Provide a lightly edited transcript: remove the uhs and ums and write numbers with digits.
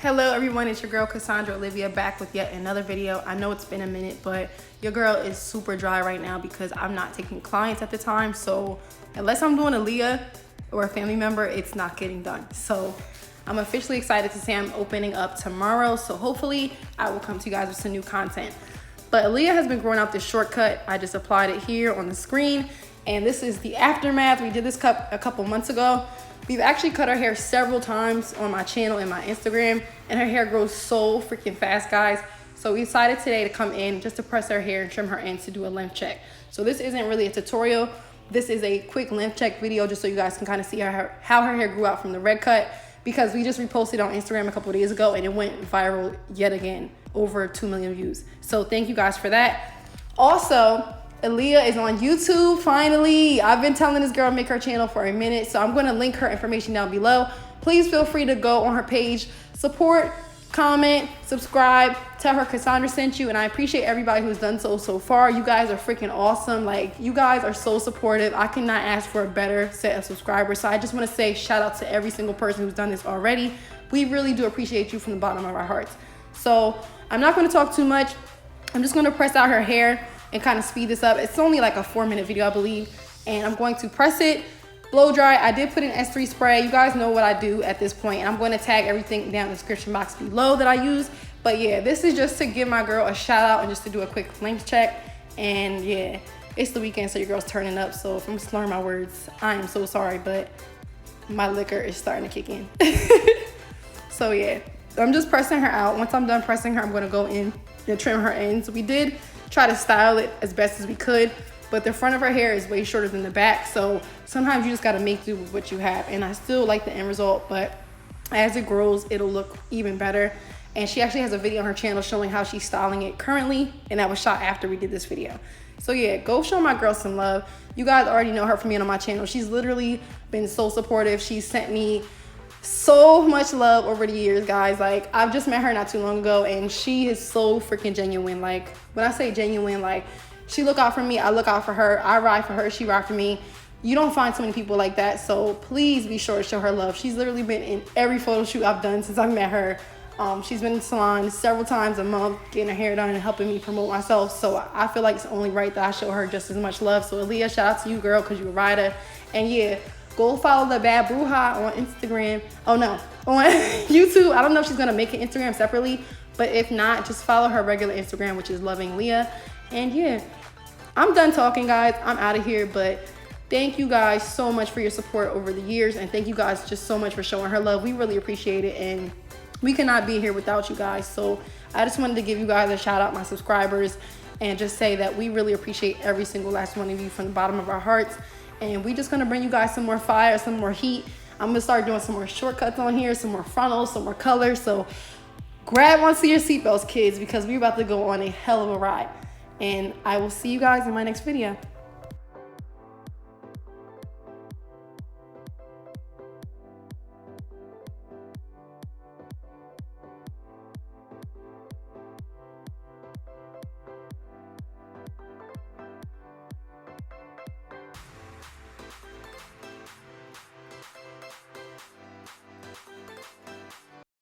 Hello everyone, it's your girl Cassandra Olivia back with yet another video. I know it's been a minute, but your girl is super dry right now because I'm not taking clients at the time. So unless I'm doing Aliyah or a family member, it's not getting done. So I'm officially excited to say I'm opening up tomorrow. So hopefully I will come to you guys with some new content. But Aliyah has been growing out this shortcut. I just applied it here on the screen. And this is the aftermath. We did this cut a couple months ago. We've actually cut her hair several times on my channel and my Instagram, and her hair grows so freaking fast, guys. So we decided today to come in just to press her hair and trim her ends to do a length check. So this isn't really a tutorial. This is a quick length check video just so you guys can kind of see how her hair grew out from the red cut, because we just reposted on Instagram a couple of days ago and it went viral yet again, over 2 million views. So thank you guys for that. Also, Aliyah is on YouTube, finally. I've been telling this girl to make her channel for a minute, so I'm gonna link her information down below. Please feel free to go on her page, support, comment, subscribe, tell her Cassandra sent you, and I appreciate everybody who's done so far. You guys are freaking awesome. Like, you guys are so supportive. I cannot ask for a better set of subscribers. So I just wanna say shout out to every single person who's done this already. We really do appreciate you from the bottom of our hearts. So I'm not gonna talk too much. I'm just gonna press out her hair and kind of speed this up. It's only like a 4-minute video, I believe. And I'm going to press it, blow dry. I did put in S3 spray. You guys know what I do at this point. And I'm going to tag everything down in the description box below that I use. But yeah, this is just to give my girl a shout out and just to do a quick length check. And yeah, it's the weekend, so your girl's turning up. So if I'm slurring my words, I am so sorry, but my liquor is starting to kick in. So yeah, I'm just pressing her out. Once I'm done pressing her, I'm going to go in and trim her ends. We did try to style it as best as we could, but the front of her hair is way shorter than the back, so sometimes you just got to make do with what you have. And I still like the end result, but as it grows, it'll look even better. And she actually has a video on her channel showing how she's styling it currently, and that was shot after we did this video. So yeah, go show my girl some love. You guys already know her from being on my channel. She's literally been so supportive. She's sent me so much love over the years, guys. Like, I've just met her not too long ago, and she is so freaking genuine. Like, when I say genuine, like, she look out for me, I look out for her, I ride for her, she ride for me. You don't find so many people like that, so please be sure to show her love. She's literally been in every photo shoot I've done since I met her. She's been in the salon several times a month getting her hair done and helping me promote myself, so I feel like it's only right that I show her just as much love. So Aliyah, shout out to you, girl, because you're a rider. And yeah, go follow the Bad Bruja on Instagram. Oh no, on YouTube. I don't know if she's gonna make an Instagram separately, but if not, just follow her regular Instagram, which is Loving Leah. And yeah, I'm done talking, guys. I'm out of here, but thank you guys so much for your support over the years, and thank you guys just so much for showing her love. We really appreciate it, and we cannot be here without you guys. So I just wanted to give you guys a shout out, my subscribers, and just say that we really appreciate every single last one of you from the bottom of our hearts. And we just gonna bring you guys some more fire, some more heat. I'm gonna start doing some more shortcuts on here, some more frontals, some more colors. So grab onto your seatbelts, kids, because we're about to go on a hell of a ride. And I will see you guys in my next video.